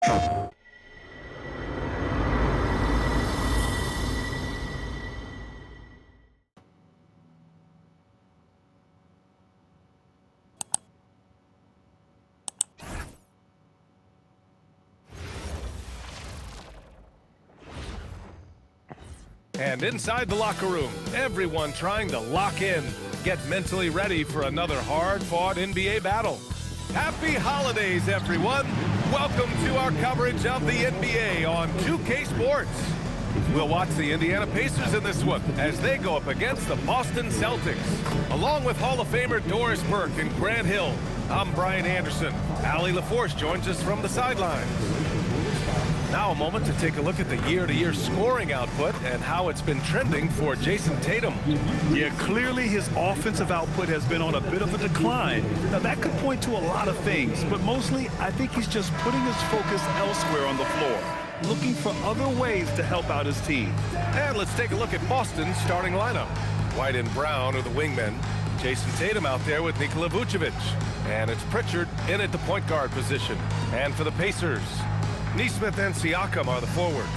And inside the locker room, everyone trying to lock in, get mentally ready for another hard-fought NBA battle. Happy holidays, everyone. Welcome to our coverage of the NBA on 2K Sports. We'll watch the Indiana Pacers in this one as they go up against the Boston Celtics. Along with Hall of Famer Doris Burke and Grant Hill, I'm Brian Anderson. Allie LaForce joins us from the sidelines. Now a moment to take a look at the year-to-year scoring output and how it's been trending for Jason Tatum. Yeah, clearly his offensive output has been on a bit of a decline. Now that could point to a lot of things, but mostly I think he's just putting his focus elsewhere on the floor, looking for other ways to help out his team. And let's take a look at Boston's starting lineup. White and Brown are the wingmen. Jason Tatum out there with Nikola Vucevic. And it's Pritchard in at the point guard position. And for the Pacers, Nesmith and Siakam are the forwards.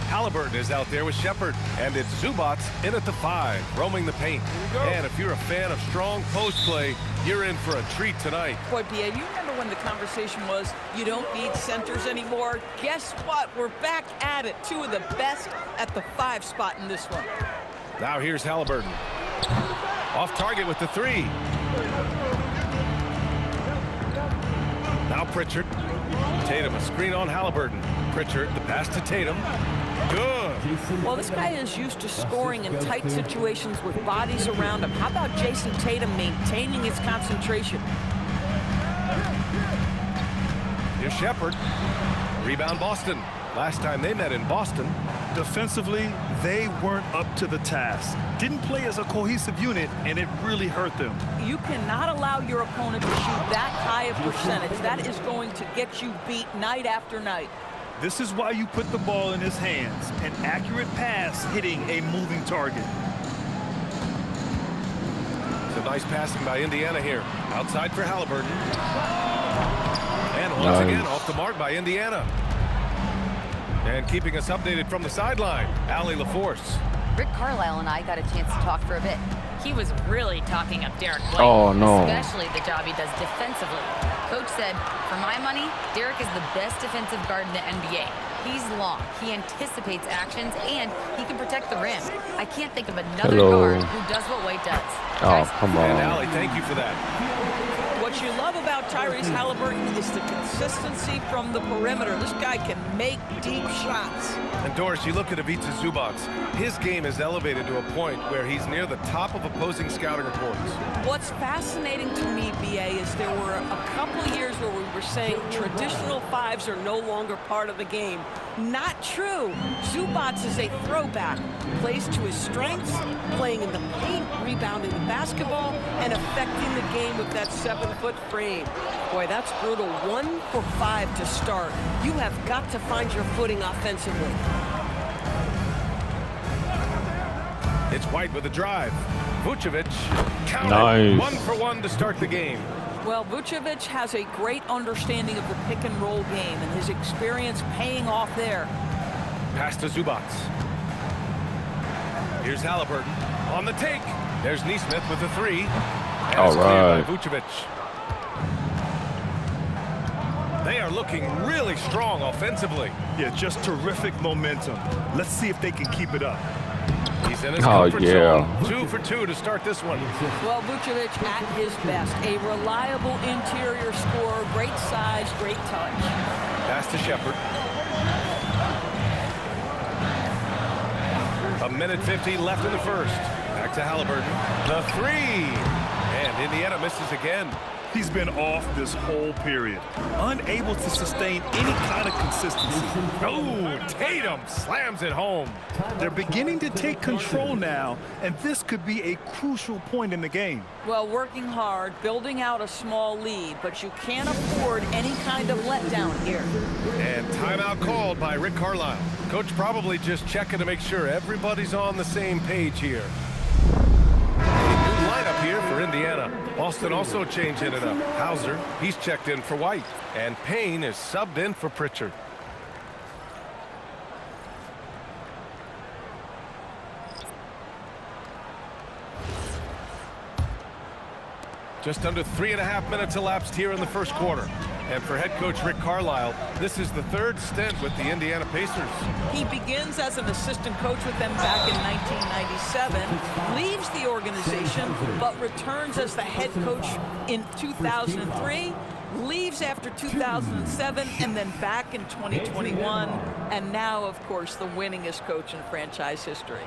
Halliburton is out there with Shepard, and it's Zubac in at the 5, roaming the paint. And if you're a fan of strong post play, you're in for a treat tonight. Boy, BA, you remember when the conversation was, you don't need centers anymore? Guess what? We're back at it. Two of the best at the 5 spot in this one. Now here's Halliburton. Off target with the 3. Now Pritchard. Tatum, a screen on Halliburton. Pritchard, the pass to Tatum. Good. Well, this guy is used to scoring in tight situations with bodies around him. How about Jason Tatum maintaining his concentration? Here's Shepard. Rebound Boston. Last time they met in Boston. Defensively, they weren't up to the task. Didn't play as a cohesive unit, and it really hurt them. You cannot allow your opponent to shoot that high a percentage. That is going to get you beat night after night. This is why you put the ball in his hands. An accurate pass hitting a moving target. It's a nice passing by Indiana here. Outside for Halliburton. And once again, off the mark by Indiana. And keeping us updated from the sideline, Allie LaForce. Rick Carlisle and I got a chance to talk for a bit. He was really talking up Derek White. Oh, no. Especially the job he does defensively. Coach said, for my money, Derek is the best defensive guard in the NBA. He's long, he anticipates actions, and he can protect the rim. I can't think of another guard who does what White does. Oh, come on. And Allie, thank you for that. What you love about Tyrese Halliburton is the consistency from the perimeter. This guy can make deep shots. And Doris, you look at Ivica Zubac. His game is elevated to a point where he's near the top of opposing scouting reports. What's fascinating to me, BA, is there were a couple of years where we were saying traditional 5s are no longer part of the game. Not true. Zubac is a throwback. Plays to his strengths, playing in the paint, rebounding the basketball, and affecting the game with that 7-foot frame. Boy, that's brutal. 1 for 5 to start. You have got to find your footing offensively. It's White with a drive. Vucevic, count Nice. it. 1 for 1 to start the game. Well, Vucevic has a great understanding of the pick-and-roll game, and his experience paying off there. Pass to Zubac. Here's Halliburton on the take. There's Nesmith with the 3. And All it's cleared right. by Vucevic. They are looking really strong offensively. Yeah, just terrific momentum. Let's see if they can keep it up. He's in his comfort zone. 2 for 2 to start this one. Well, Vucevic at his best. A reliable interior scorer, great size, great touch. Pass to Shepard. 1:50 left in the first. Back to Halliburton. The 3. And Indiana misses again. He's been off this whole period, unable to sustain any kind of consistency. Oh, Tatum slams it home. They're beginning to take control now, and this could be a crucial point in the game. Well, working hard, building out a small lead, but you can't afford any kind of letdown here. And timeout called by Rick Carlisle. Coach probably just checking to make sure everybody's on the same page here. New lineup here for Indiana. Boston also changing it up. Hauser, he's checked in for White. And Payne is subbed in for Pritchard. Just under 3.5 minutes elapsed here in the first quarter. And for head coach Rick Carlisle, this is the third stint with the Indiana Pacers. He begins as an assistant coach with them back in 1997, leaves the organization, but returns as the head coach in 2003, leaves after 2007, and then back in 2021, and now, of course, the winningest coach in franchise history.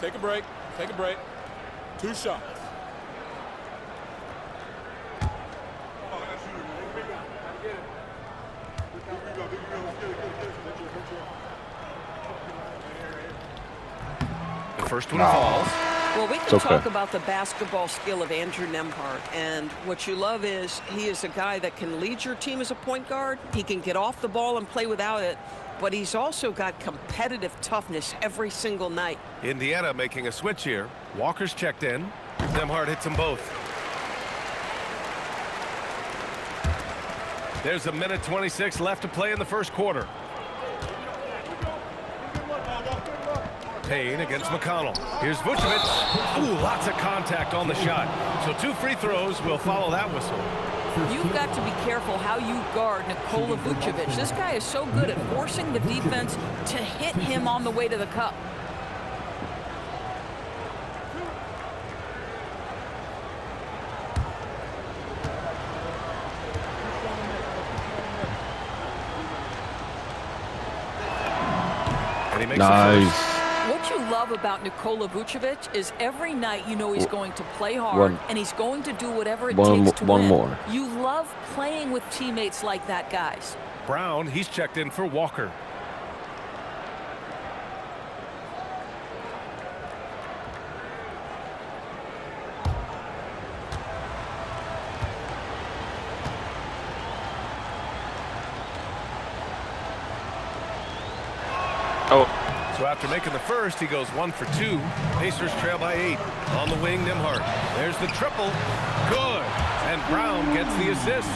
Take a break. Take a break. 2 shots. The first one falls. Well, we can talk about the basketball skill of Andrew Nembhard, and what you love is he is a guy that can lead your team as a point guard. He can get off the ball and play without it, but he's also got competitive toughness every single night. Indiana making a switch here. Walker's checked in. Nembhard hits them both. There's 1:26 left to play in the first quarter. Payne against McConnell. Here's Vucevic. Ooh, lots of contact on the shot. So 2 free throws will follow that whistle. You've got to be careful how you guard Nikola Vucevic. This guy is so good at forcing the defense to hit him on the way to the cup. And he makes Nice. What you love about Nikola Vucevic is every night you know he's going to play hard and he's going to do whatever it takes to win. One more. You love playing with teammates like that, guys. Brown, he's checked in for Walker. Oh. So after making the first, he goes 1 for 2. Pacers trail by 8. On the wing, Nembhard. There's the triple. Good. And Brown gets the assist.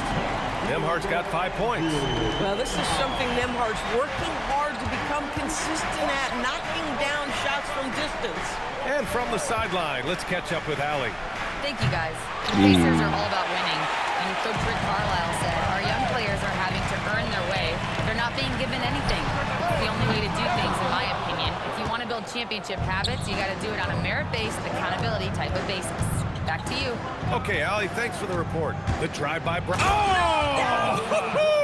Nembhard's got 5 points. Well, this is something Nembhard's working hard to become consistent at, knocking down shots from distance. And from the sideline, let's catch up with Allie. Thank you, guys. The Pacers are all about winning. And Coach Rick Carlisle said our young players are having to earn their way. They're not being given anything. It's the only way to do things, in my opinion. If you want to build championship habits, you got to do it on a merit-based, accountability type of basis. Back to you. Okay, Allie, thanks for the report. The drive by Brown. Oh!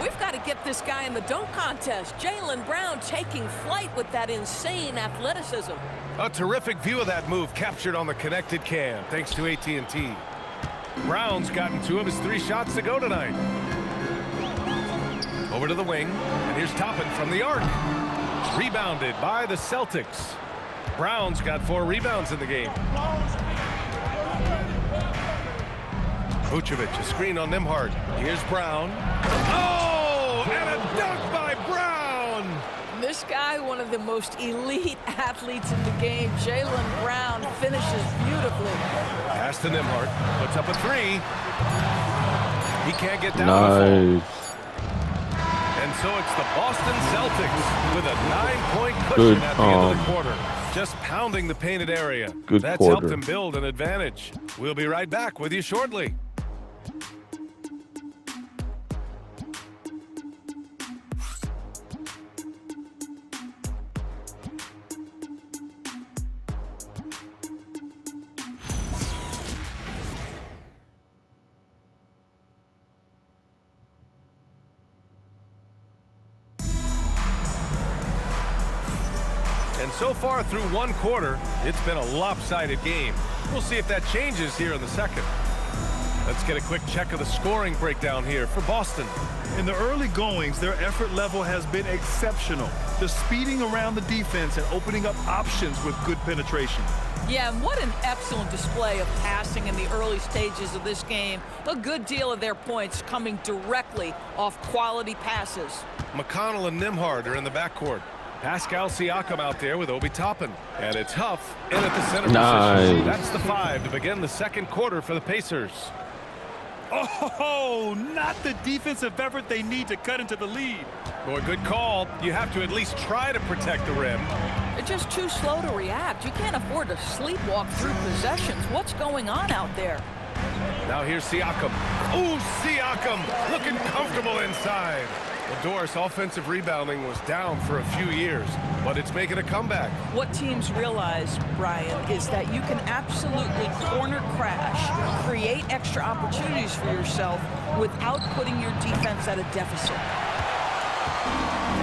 We've got to get this guy in the dunk contest. Jaylen Brown taking flight with that insane athleticism. A terrific view of that move captured on the connected cam, thanks to AT&T. Brown's gotten 2 of his 3 shots to go tonight. Over to the wing, and here's Toppin from the arc. Rebounded by the Celtics. Brown's got 4 rebounds in the game. Vucevic, a screen on Nembhard. Here's Brown. Oh, and a dunk by Brown! This guy, one of the most elite athletes in the game, Jaylen Brown, finishes beautifully. Pass to Nembhard, puts up a 3. He can't get down. Nice. And so it's the Boston Celtics with a 9-point cushion Good, at the end of the quarter. Just pounding the painted area. Good That's quarter. helped them build an advantage. We'll be right back with you shortly. And so far through 1 quarter, it's been a lopsided game. We'll see if that changes here in the second. Let's get a quick check of the scoring breakdown here for Boston. In the early goings, their effort level has been exceptional. The speeding around the defense and opening up options with good penetration. Yeah, and what an excellent display of passing in the early stages of this game. A good deal of their points coming directly off quality passes. McConnell and Nembhard are in the backcourt. Pascal Siakam out there with Obi Toppin. And it's Huff in at the center position. That's the 5 to begin the second quarter for the Pacers. Oh, not the defensive effort they need to cut into the lead. Boy, good call. You have to at least try to protect the rim. They're just too slow to react. You can't afford to sleepwalk through possessions. What's going on out there? Now here's Siakam. Ooh, Siakam looking comfortable inside. The Doris offensive rebounding was down for a few years, but it's making a comeback. What teams realize, Brian, is that you can absolutely corner crash, create extra opportunities for yourself without putting your defense at a deficit.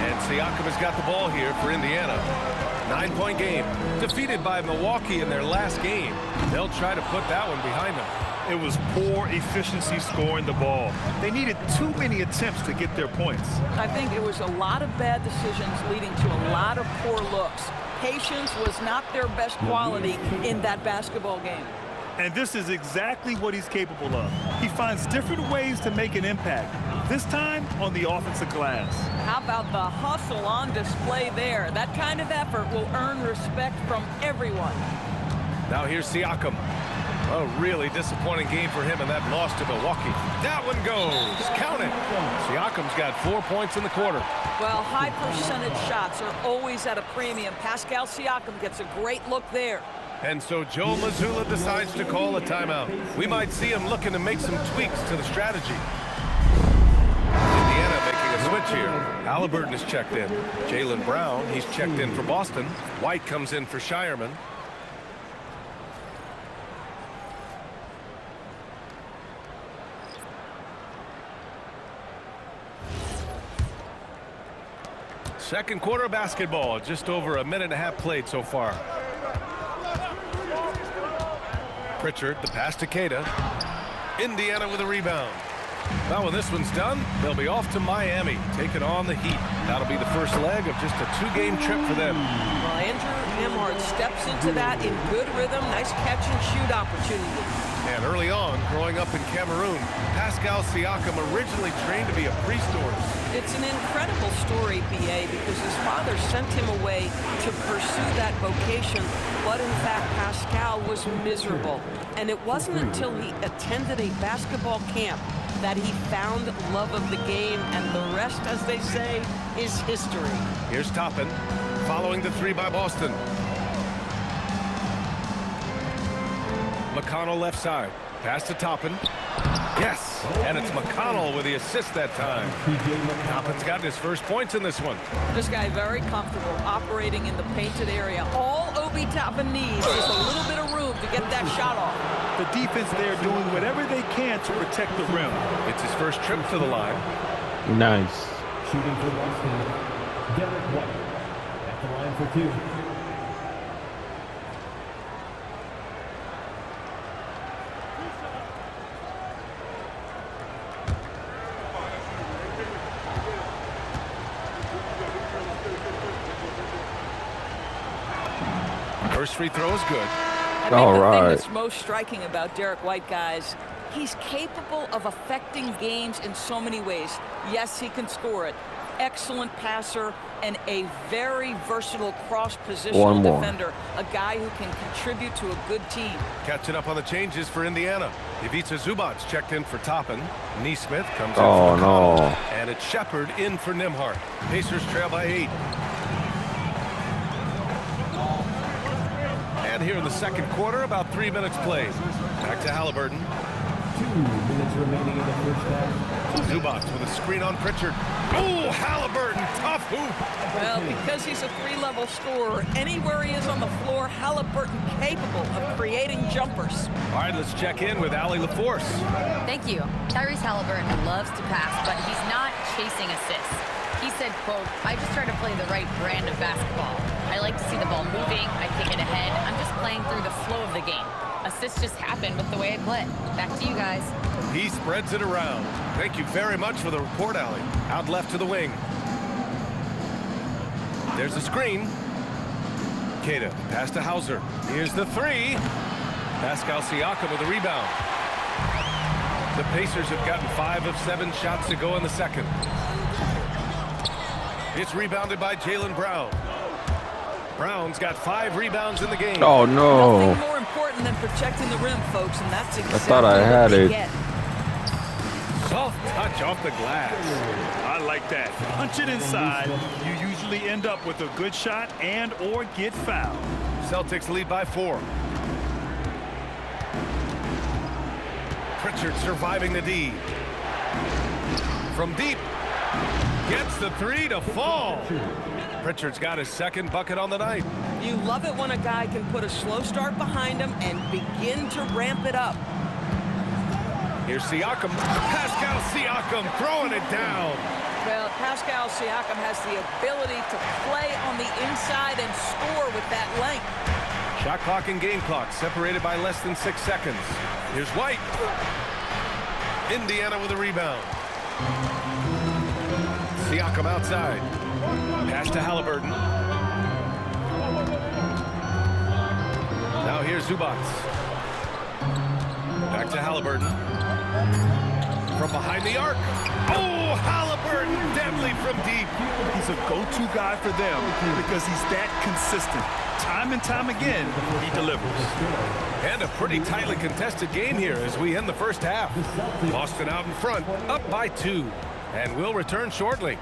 And Siakam has got the ball here for Indiana. 9-point game. Defeated by Milwaukee in their last game. They'll try to put that one behind them. It was poor efficiency scoring the ball. They needed too many attempts to get their points. I think it was a lot of bad decisions leading to a lot of poor looks. Patience was not their best quality in that basketball game. And this is exactly what he's capable of. He finds different ways to make an impact, this time on the offensive glass. How about the hustle on display there? That kind of effort will earn respect from everyone. Now here's Siakam. A really disappointing game for him in that loss to Milwaukee. That one goes. Count it. Siakam's got 4 points in the quarter. Well, high percentage shots are always at a premium. Pascal Siakam gets a great look there. And so Joe Mazzulla decides to call a timeout. We might see him looking to make some tweaks to the strategy. Indiana making a switch here. Halliburton is checked in. Jaylen Brown, he's checked in for Boston. White comes in for Shireman. Second quarter of basketball, just over a minute and a half played so far. Pritchard, the pass to Queta. Indiana with a rebound. Now when this one's done, they'll be off to Miami, taking on the Heat. That'll be the first leg of just a 2-game trip for them. Well, Andrew Nembhard steps into that in good rhythm. Nice catch and shoot opportunity. And early on, growing up in Cameroon, Pascal Siakam originally trained to be a priest order. It's an incredible story, B.A., because his father sent him away to pursue that vocation, but in fact, Pascal was miserable. And it wasn't until he attended a basketball camp that he found love of the game, and the rest, as they say, is history. Here's Toppin, following the three by Boston. McConnell left side. Pass to Toppin. Yes, and it's McConnell with the assist that time. Toppin's got his first points in this one. This guy very comfortable operating in the painted area. All Obi Toppin needs is a little bit of room to get that shot off. The defense there doing whatever they can to protect the rim. It's his first trip to the line. Nice. Shooting for Boston, Derek White at the line for 2. First free throw is good. I think the thing that's most striking about Derek White, guys, he's capable of affecting games in so many ways. Yes, he can score it. Excellent passer and a very versatile cross-positional defender. A guy who can contribute to a good team. Catching up on the changes for Indiana. Ivica Zubac's checked in for Toppin. Neesmith comes in for McConnell. And it's Shepard in for Nembhard. Pacers trail by 8. And here in the second quarter, about 3 minutes played. Back to Halliburton. 2 minutes remaining in the first half. Zubac with a screen on Pritchard. Oh, Halliburton, tough hoop. Well, because he's a 3-level scorer, anywhere he is on the floor, Halliburton capable of creating jumpers. All right, let's check in with Allie LaForce. Thank you. Tyrese Halliburton loves to pass, but he's not chasing assists. He said, quote, "I just try to play the right brand of basketball. I like to see the ball moving. I kick it ahead. I'm just playing through the flow of the game. Assists just happen with the way I play." Back to you guys. He spreads it around. Thank you very much for the report, Allie. Out left to the wing. There's a screen. Queta, pass to Hauser. Here's the 3. Pascal Siakam with a rebound. The Pacers have gotten 5 of 7 shots to go in the second. It's rebounded by Jaylen Brown. Brown's got 5 rebounds in the game. Oh, no. Nothing more important than protecting the rim, folks, and that's exactly I thought I had what they it. get. Soft touch off the glass. I like that. Punch it inside. You usually end up with a good shot and or get fouled. Celtics lead by 4. Pritchard surviving the D. From deep. Gets the 3 to fall. Pritchard's got his second bucket on the night. You love it when a guy can put a slow start behind him and begin to ramp it up. Here's Siakam. Pascal Siakam throwing it down. Well, Pascal Siakam has the ability to play on the inside and score with that length. Shot clock and game clock separated by less than 6 seconds. Here's White. Indiana with a rebound. Siakam outside. Pass to Halliburton. Now here's Zubac. Back to Halliburton. From behind the arc. Oh, Halliburton deadly from deep. He's a go-to guy for them because he's that consistent. Time and time again, he delivers. And a pretty tightly contested game here as we end the first half. Boston out in front, up by 2. And we'll return shortly.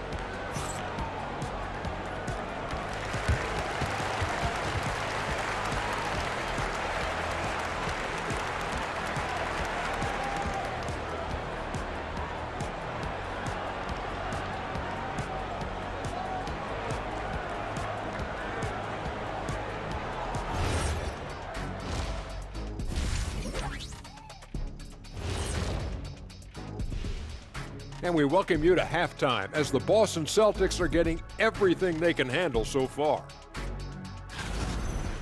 And we welcome you to halftime as the Boston Celtics are getting everything they can handle so far.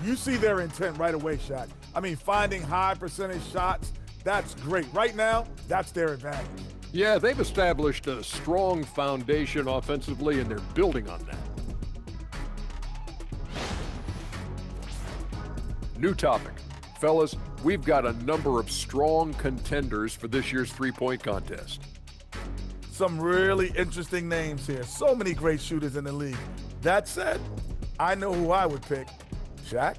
You see their intent right away, Shaq. I mean, finding high percentage shots, that's great. Right now, that's their advantage. Yeah, they've established a strong foundation offensively, and they're building on that. New topic. Fellas, we've got a number of strong contenders for this year's three-point contest. Some really interesting names here. So many great shooters in the league. That said, I know who I would pick. Shaq?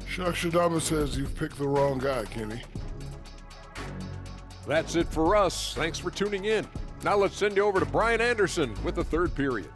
Shaq Shadama says you've picked the wrong guy, Kenny. That's it for us. Thanks for tuning in. Now let's send you over to Brian Anderson with the third period.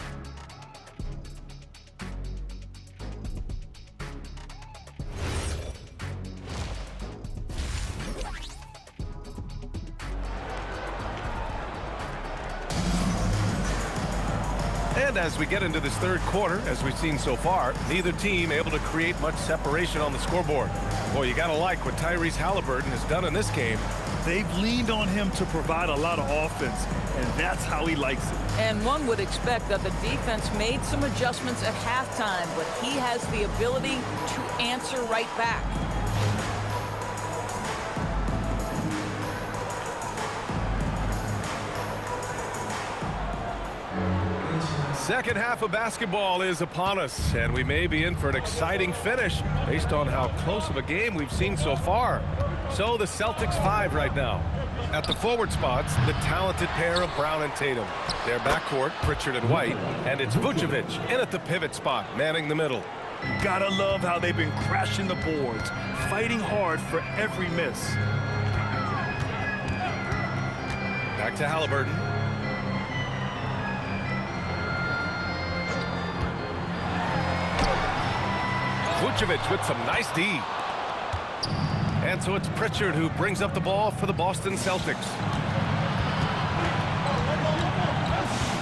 And as we get into this third quarter, as we've seen so far, neither team able to create much separation on the scoreboard. Boy, you gotta like what Tyrese Halliburton has done in this game. They've leaned on him to provide a lot of offense, and that's how he likes it. And one would expect that the defense made some adjustments at halftime, but he has the ability to answer right back. Second half of basketball is upon us, and we may be in for an exciting finish based on how close of a game we've seen so far. So the Celtics 5 right now. At the forward spots, the talented pair of Brown and Tatum. Their backcourt, Pritchard and White, and it's Vucevic in at the pivot spot, manning the middle. Gotta love how they've been crashing the boards, fighting hard for every miss. Back to Halliburton. Vucevic with some nice D. And so it's Pritchard who brings up the ball for the Boston Celtics.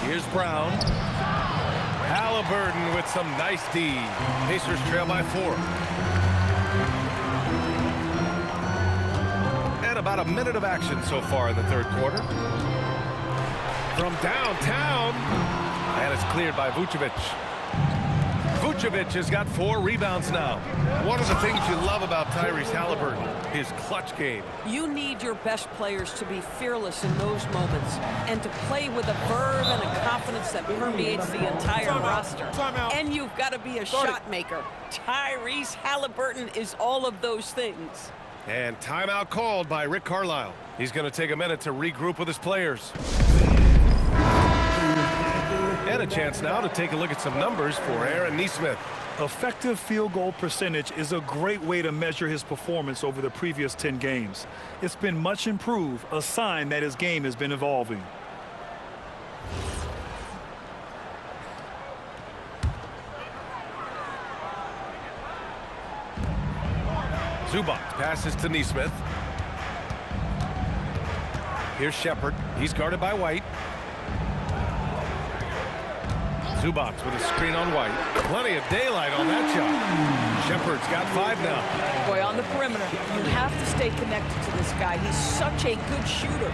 Here's Brown. Halliburton with some nice D. Pacers trail by 4. And about a minute of action so far in the third quarter. From downtown. And it's cleared by Vucevic. Vucevic has got 4 rebounds now. One of the things you love about Tyrese Halliburton, his clutch game. You need your best players to be fearless in those moments and to play with a verve and a confidence that permeates the entire roster. And you've got to be a shot maker. Tyrese Halliburton is all of those things. And timeout called by Rick Carlisle. He's going to take a minute to regroup with his players. And a chance now to take a look at some numbers for Aaron Nesmith. Effective field goal percentage is a great way to measure his performance over the previous 10 games. It's been much improved, a sign that his game has been evolving. Zubac passes to Neesmith. Here's Shepard. He's guarded by White. Zubac with a screen on White. Plenty of daylight on that shot. Shepard's got 5 now. Boy, on the perimeter, you have to stay connected to this guy. He's such a good shooter.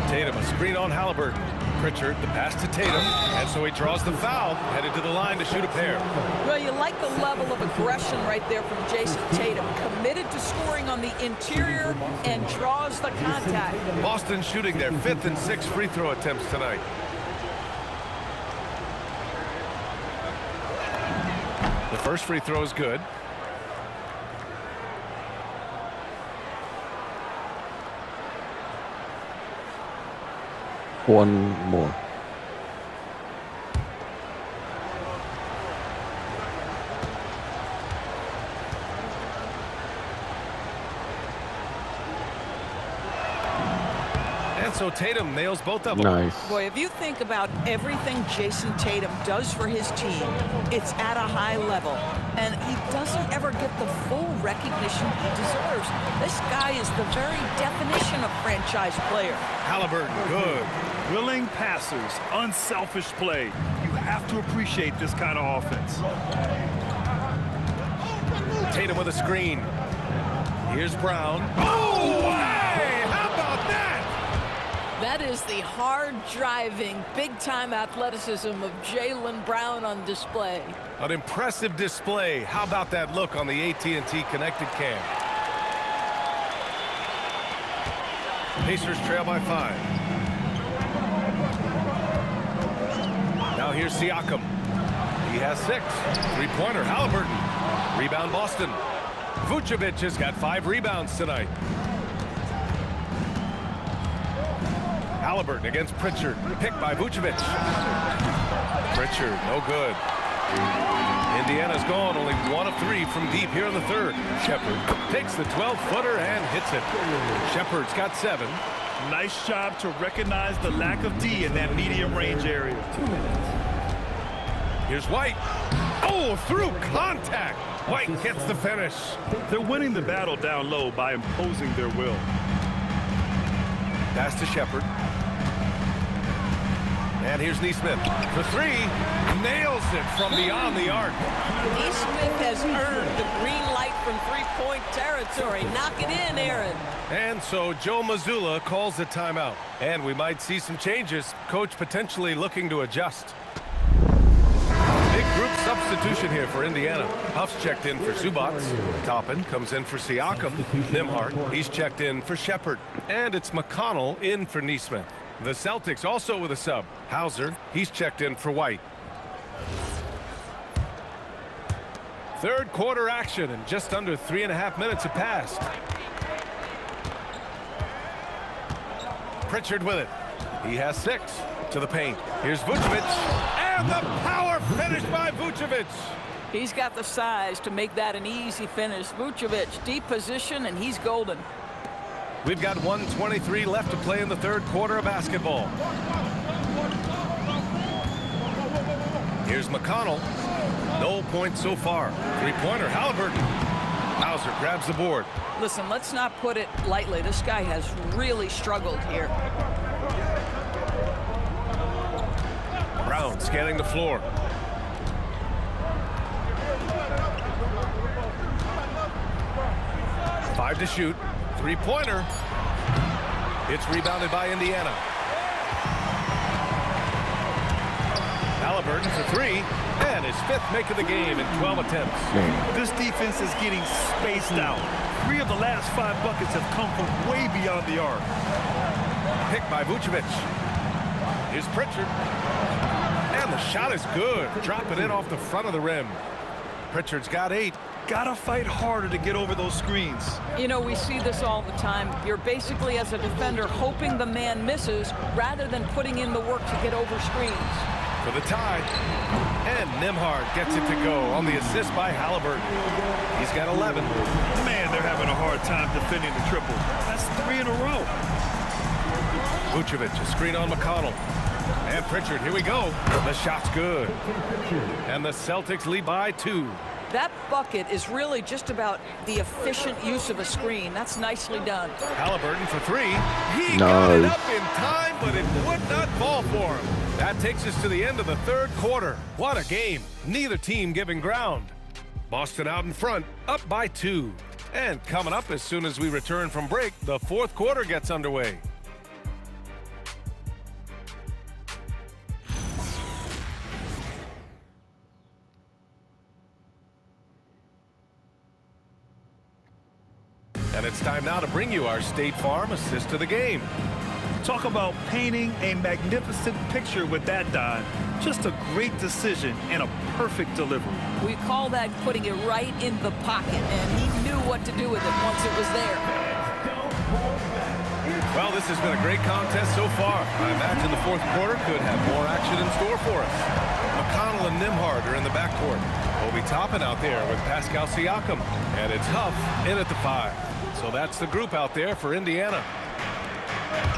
Tatum, a screen on Halliburton. Pritchard, the pass to Tatum, and so he draws the foul, headed to the line to shoot a pair. Well, you like the level of aggression right there from Jason Tatum. Committed to scoring on the interior and draws the contact. Boston shooting their 5th and 6th free throw attempts tonight. The first free throw is good. One more. And so Tatum nails both of them. Nice. Boy, if you think about everything Jason Tatum does for his team, it's at a high level. And he doesn't ever get the full recognition he deserves. This guy is the very definition of franchise player. Halliburton, good. Willing passers, unselfish play. You have to appreciate this kind of offense. Tatum with a screen. Here's Brown. Oh, hey! How about that? That is the hard-driving, big-time athleticism of Jaylen Brown on display. An impressive display. How about that look on the AT&T connected cam? Pacers trail by 5. Now here's Siakam. He has 6. Three-pointer, Halliburton. Rebound, Boston. Vucevic has got 5 rebounds tonight. Halliburton against Pritchard. Picked by Vucevic. Pritchard, no good. Indiana's gone only 1 of 3 from deep here in the third. Shepard takes the 12-footer and hits it. Shepard's got 7. Nice job to recognize the lack of D in that medium range area. 2 minutes. Here's White. Oh, through contact. White gets the finish. They're winning the battle down low by imposing their will. Pass to Shepard. And here's Neesmith for 3. Nails it from beyond the arc. Neesmith has earned the green light from three-point territory. Knock it in, Aaron. And so Joe Mazzulla calls a timeout. And we might see some changes. Coach potentially looking to adjust. Big group substitution here for Indiana. Huff's checked in for Zubac. Toppin comes in for Siakam. Nembhard, he's checked in for Shepard. And it's McConnell in for Neesmith. The Celtics also with a sub. Hauser, he's checked in for White. Third quarter action, and just under 3.5 minutes have passed. Pritchard with it. He has 6 to the paint. Here's Vucevic. And the power finish by Vucevic. He's got the size to make that an easy finish. Vucevic, deep position, and he's golden. We've got 1:23 left to play in the third quarter of basketball. Here's McConnell. No points so far. Three-pointer, Halliburton. Hauser grabs the board. Listen, let's not put it lightly. This guy has really struggled here. Brown scanning the floor. Five to shoot. Three-pointer. It's rebounded by Indiana. Halliburton for 3, and his 5th make of the game in 12 attempts. This defense is getting spaced out. 3 of the last 5 buckets have come from way beyond the arc. Picked by Vucevic. Here's Pritchard. And the shot is good. Dropping it off the front of the rim. Pritchard's got 8. Gotta fight harder to get over those screens. You know, we see this all the time. You're basically, as a defender, hoping the man misses rather than putting in the work to get over screens. for the tie. And Nembhard gets it to go on the assist by Halliburton. He's got 11. Man, they're having a hard time defending the triple. That's 3 in a row. Vucevic, a screen on McConnell. And Pritchard, here we go. The shot's good. And the Celtics lead by 2. That bucket is really just about the efficient use of a screen. That's nicely done. Halliburton for 3. He got it up in time, but it would not fall for him. That takes us to the end of the third quarter. What a game. Neither team giving ground. Boston out in front, up by 2. And coming up as soon as we return from break, the fourth quarter gets underway. And it's time now to bring you our State Farm assist of the game. Talk about painting a magnificent picture with that dive. Just a great decision and a perfect delivery. We call that putting it right in the pocket, and he knew what to do with it once it was there. Well, this has been a great contest so far. I imagine the fourth quarter could have more action in store for us. McConnell and Nembhard are in the backcourt. Obi Toppin out there with Pascal Siakam. And it's Huff in at the 5. So that's the group out there for Indiana.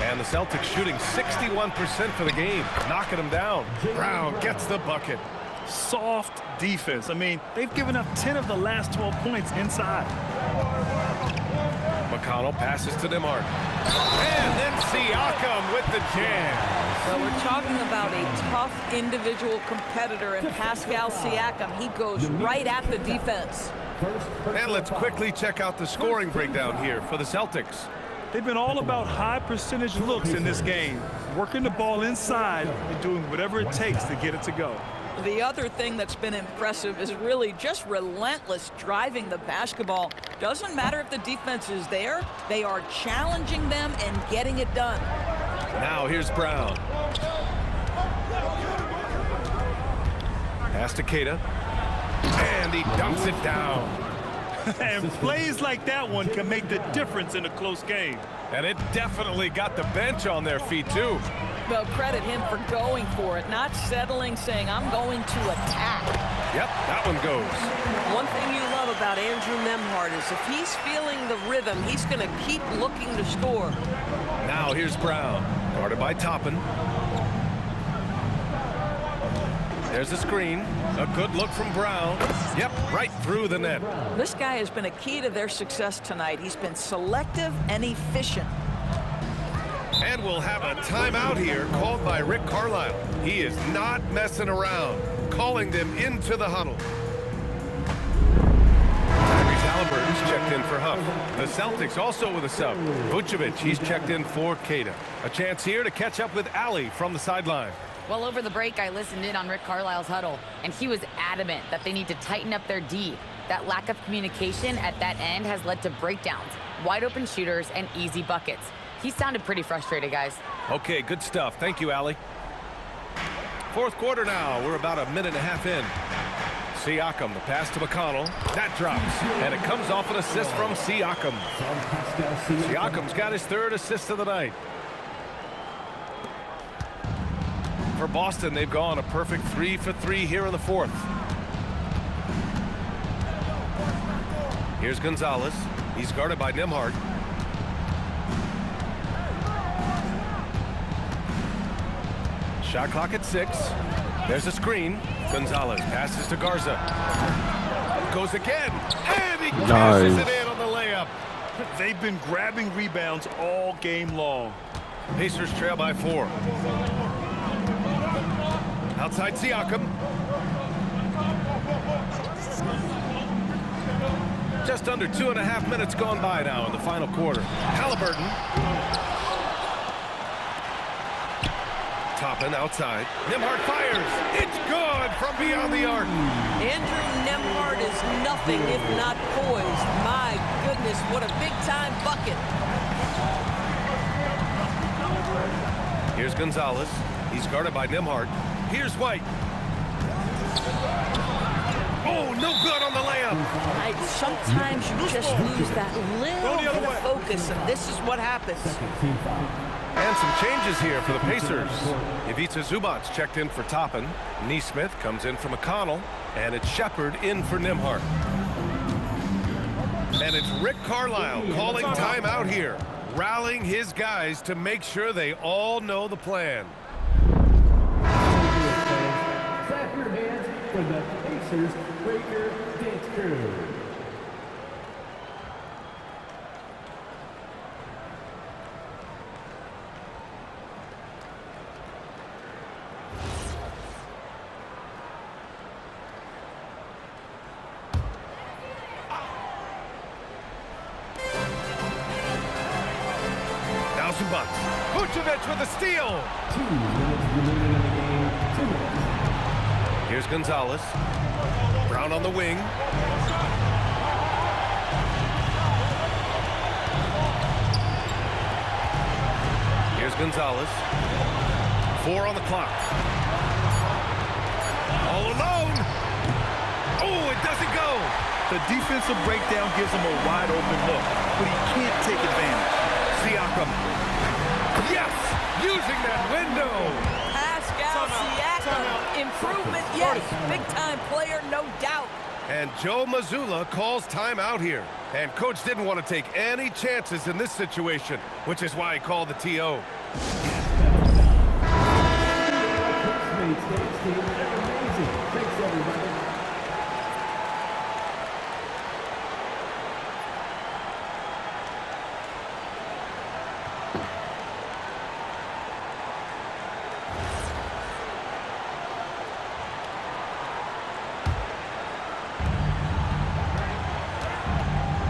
And the Celtics shooting 61% for the game, knocking them down. Brown gets the bucket. Soft defense. I mean, they've given up 10 of the last 12 points inside. McConnell passes to Nembhard. And then Siakam with the jam. Well, we're talking about a tough individual competitor in Pascal Siakam. He goes right at the defense. And let's quickly check out the scoring breakdown here for the Celtics. They've been all about high percentage looks in this game, working the ball inside and doing whatever it takes to get it to go. The other thing that's been impressive is really just relentless driving the basketball. Doesn't matter if the defense is there, they are challenging them and getting it done. Now here's Brown. Pass to Keita. And he dumps it down. And plays like that one can make the difference in a close game. And it definitely got the bench on their feet, too. Well, credit him for going for it, not settling, saying, I'm going to attack. Yep, that one goes. One thing you love about Andrew Nembhard is if he's feeling the rhythm, he's going to keep looking to score. Now here's Brown, guarded by Toppin. There's a screen. A good look from Brown. Yep, right through the net. This guy has been a key to their success tonight. He's been selective and efficient. And we'll have a timeout here called by Rick Carlisle. He is not messing around, calling them into the huddle. Tyrese Halliburton's checked in for Huff. The Celtics also with a sub. Vucevic, he's checked in for Keita. A chance here to catch up with Ali from the sideline. Well, over the break, I listened in on Rick Carlisle's huddle, and he was adamant that they need to tighten up their D. That lack of communication at that end has led to breakdowns, wide open shooters, and easy buckets. He sounded pretty frustrated, guys. Okay, good stuff. Thank you, Ali. Fourth quarter now. We're about a minute and a half in. Siakam, the pass to McConnell. That drops, and it comes off an assist from Siakam. Siakam's got his third assist of the night. For Boston, they've gone a perfect 3 for 3 here in the fourth. Here's Gonzalez. He's guarded by Nembhard. Shot clock at 6. There's a screen. Gonzalez passes to Garza. Goes again. And he cashes it in on the layup. They've been grabbing rebounds all game long. Pacers trail by 4. Outside Siakam. Just under 2.5 minutes gone by now in the final quarter. Halliburton. Toppin outside. Nembhard fires. It's good from beyond the arc. Andrew Nembhard is nothing if not poised. My goodness, what a big-time bucket. Here's Gonzalez. He's guarded by Nembhard. Here's White. Oh, no good on the layup. Sometimes you just lose that little bit of focus, and this is what happens. And some changes here for the Pacers. Ivica Zubac's checked in for Toppin. Neesmith comes in for McConnell. And it's Shepard in for Nimhart. And it's Rick Carlisle calling timeout here, rallying his guys to make sure they all know the plan. Clap your hands for the Pacers Breaker Dance Crew. Vucevic with a steal. 2 minutes remaining in the game. 2 minutes. Here's Gonzalez. Brown on the wing. Here's Gonzalez. 4 on the clock. All alone. Oh, it doesn't go. The defensive breakdown gives him a wide open look, but he can't take advantage. Siakam. Yes! Using that window. Pascal Siakam. Improvement, yes. Big-time player, no doubt. And Joe Mazzulla calls timeout here. And coach didn't want to take any chances in this situation, which is why he called the TO. Thanks, everybody.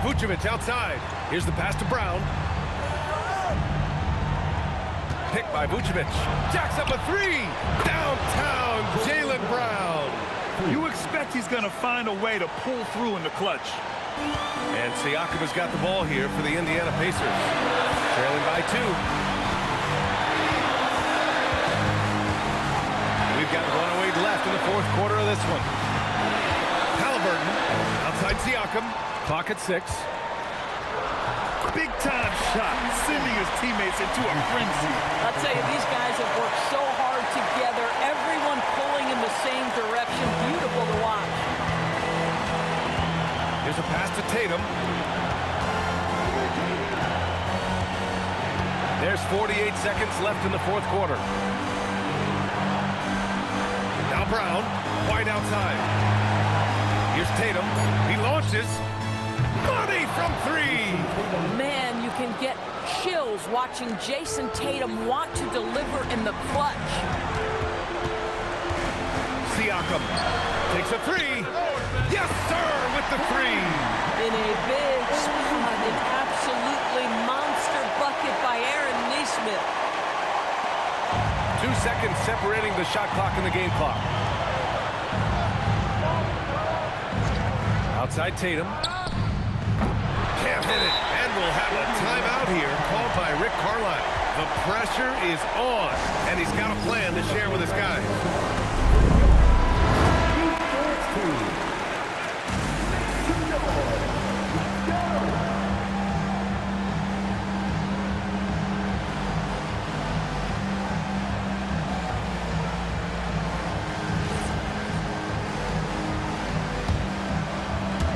Vucevic outside. Here's the pass to Brown. Picked by Vucevic. Jacks up a 3. Downtown, Jaylen Brown. You expect he's going to find a way to pull through in the clutch. And Siakam has got the ball here for the Indiana Pacers. Trailing by 2. We've got 1:08 left in the fourth quarter of this one. Halliburton outside Siakam. Clock at 6. Big-time shot, sending his teammates into a frenzy. I'll tell you, these guys have worked so hard together. Everyone pulling in the same direction. Beautiful to watch. Here's a pass to Tatum. There's 48 seconds left in the fourth quarter. Now Brown, White outside. Here's Tatum. He launches. Money from 3. Man, you can get chills watching Jason Tatum want to deliver in the clutch. Siakam takes a 3. Yes, sir, with the 3. In a big spot, an absolutely monster bucket by Aaron Neesmith. 2 seconds separating the shot clock and the game clock. Outside Tatum. Can't hit it. And we'll have a timeout here called by Rick Carlisle. The pressure is on, and he's got a plan to share with his guys.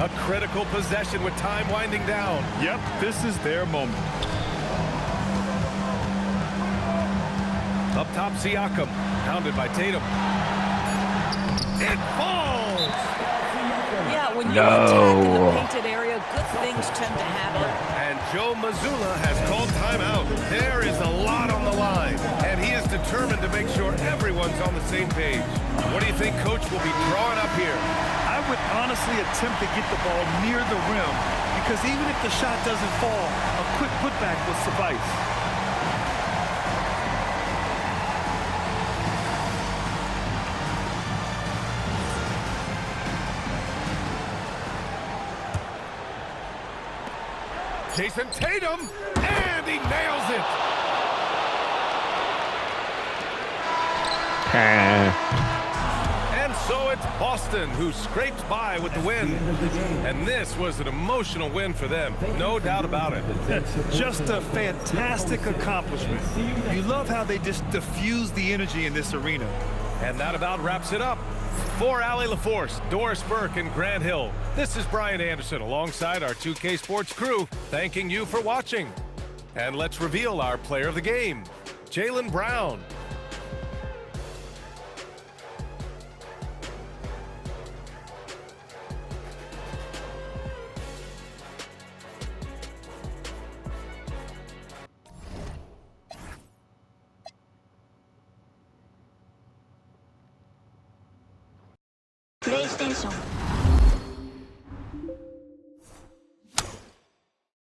A critical possession with time winding down. Yep, this is their moment. Up top, Siakam, pounded by Tatum. It falls! Yeah, when you attack in the painted area, good things tend to happen. And Joe Mazzulla has called timeout. There is a lot on the line, and he is determined to make sure everyone's on the same page. What do you think Coach will be drawing up here? I would honestly attempt to get the ball near the rim, because even if the shot doesn't fall, a quick putback will suffice. Jason Tatum, and he nails it. And so it's Boston who scrapes by with the win. And this was an emotional win for them, no doubt about it. Just a fantastic accomplishment. You love how they just diffuse the energy in this arena. And that about wraps it up. For Allie LaForce, Doris Burke, and Grant Hill, this is Brian Anderson alongside our 2K Sports crew, thanking you for watching. And let's reveal our player of the game, Jaylen Brown. PlayStation